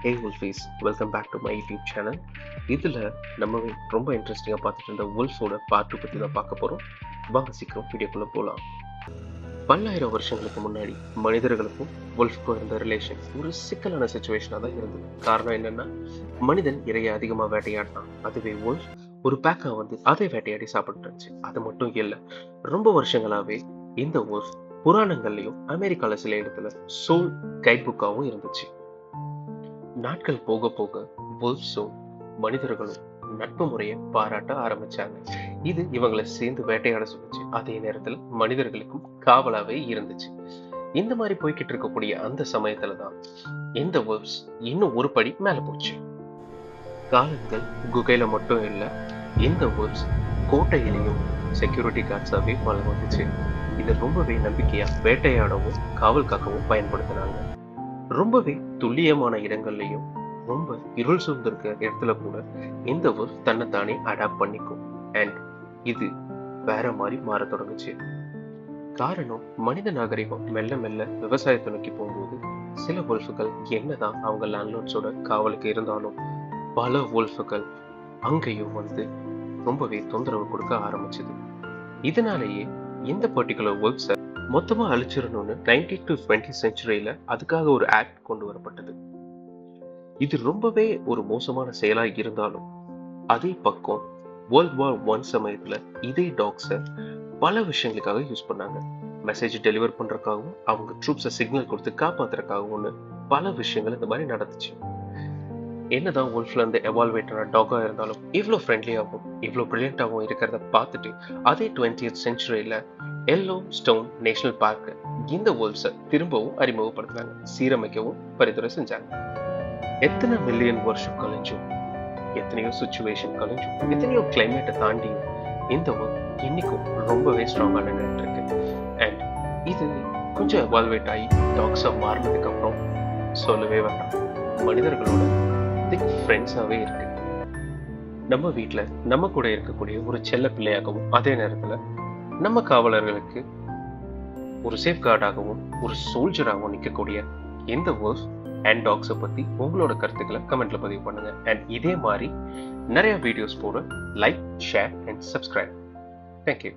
Hey Wolfies, welcome back to my YouTube channel. இதில் நம்ம ரொம்ப இன்ட்ரெஸ்டிங்காக பார்த்துட்டு இருந்த wolfஸோட பார்ட் 2 பற்றி தான் பார்க்க போகிறோம். வாங்க சீக்கிரம் வீடியோக்குள்ளே போகலாம். பல்லாயிரம் வருஷங்களுக்கு முன்னாடி மனிதர்களுக்கும் wolfக்கும் இருந்த ரிலேஷன் ஒரு சிக்கலான சுச்சுவேஷனாக தான் இருந்தது. காரணம் என்னென்னா, மனிதன் இறையை அதிகமாக வேட்டையாடினான். அதுவே wolf ஒரு பேக்காக வந்து அதை வேட்டையாடி சாப்பிட்டு இருந்துச்சு. அது மட்டும் இல்லை, ரொம்ப வருஷங்களாகவே இந்த wolf புராணங்கள்லையும் அமெரிக்காவில் சில இடத்துல சோல் கைட் புக்காகவும் இருந்துச்சு. நாட்கள் போக போக wolfஸும் மனிதர்களும் நட்பு முறையை பாராட்ட ஆரம்பிச்சாங்க. இது இவங்களை சேர்ந்து வேட்டையாட சொல்லுச்சு. அதே நேரத்தில் மனிதர்களுக்கும் காவலாவே இருந்துச்சு. இந்த மாதிரி போய்கிட்டு இருக்கக்கூடிய அந்த சமயத்துலதான் இந்த wolves இன்னும் ஒரு படி மேல போச்சு. காலங்கள் குகையில மட்டும் இல்ல, இந்த wolves கோட்டையிலையும் செக்யூரிட்டி கார்ட்ஸாவே வளம் வந்துச்சு. இதை ரொம்பவே நம்பிக்கையா வேட்டையாடவும் காவல் காக்கவும் பயன்படுத்தினாங்க. ரொம்பவே துல்லியமான இடங்கள்லையும் ரொம்ப இருள் சூழ்ந்திருக்க இடத்துல கூட இந்த wolf தன்னைத்தானே அடாப்ட் பண்ணிக்கும். அண்ட் இது வேற மாதிரி மாற தொடங்குச்சு. காரணம், மனித நாகரிகம் மெல்ல மெல்ல விவசாயத்தை நோக்கி போகும்போது சில wolfகள் என்னதான் அவங்க லேண்ட்லார்ட்ஸோட காவலுக்கு இருந்தாலும் பல wolfகள் அங்கேயும் வந்து ரொம்பவே தொந்தரவு கொடுக்க ஆரம்பிச்சது. இதனாலேயே இந்த பர்டிகுலர் wolfஸை மொத்தமா அழிச்சிடணும்னு 19th to 20th செஞ்சுரியில அதுக்காக ஒரு ஆக்ட் கொண்டு வரப்பட்டது. இது ரொம்பவே ஒரு மோசமான செயலா இருந்தாலும் அதே பக்கம் World War I சமயத்துல இதே டாக்ஸை பல விஷயங்களுக்காக யூஸ் பண்ணாங்க. மெசேஜ் டெலிவர் பண்றதுக்காகவும் அவங்க ட்ரூப்ஸை சிக்னல் கொடுத்து காப்பாத்துறதுக்காகவும் பல விஷயங்கள் இந்த மாதிரி நடந்துச்சு. என்னதான் wolfல இருந்து எவால்வேட்டான டாகா இருந்தாலும் இவ்வளோ ஃப்ரெண்ட்லியாகவும் இவ்வளோ பிரில்லியண்டாகவும் இருக்கிறத பார்த்துட்டு அதே 20th செஞ்சுரியில எல்லோ ஸ்டோன் நேஷனல் பார்க் இந்த wolfஸை திரும்பவும் அறிமுகப்படுத்தினாங்க, சீரமைக்கவும் பரிந்துரை செஞ்சாங்க. எத்தனை மில்லியன் வருஷம் கழிஞ்சும், எத்தனையோ சுச்சுவேஷன் கழிஞ்சும், எத்தனையோ கிளைமேட்டை தாண்டியும் இந்த wolf இன்னைக்கும் ரொம்பவே ஸ்ட்ராங்கா நின்றுட்டு இருக்கு. அண்ட் இது கொஞ்சம் எவால்வேட் ஆகி டாக்ஸா மாறினதுக்கு அப்புறம் சொல்லவே வேண்டாம், மனிதர்களோட திக் ஃப்ரெண்ட்ஸாவே இருக்கு. நம்ம வீட்டுல நம்ம கூட இருக்கக்கூடிய ஒரு செல்ல பிள்ளையாகவும் அதே நேரத்துல நம்ம காவலர்களுக்கு ஒரு சேஃப் கார்டாகவும் ஒரு சோல்ஜராகவும் நிற்கக்கூடிய இந்த wolf அண்ட் டாக்ஸை பத்தி உங்களோட கருத்துக்களை கமெண்ட்ல பதிவு பண்ணுங்க. அண்ட் இதே மாதிரி நிறைய வீடியோஸ் போட like, share and subscribe. Thank you.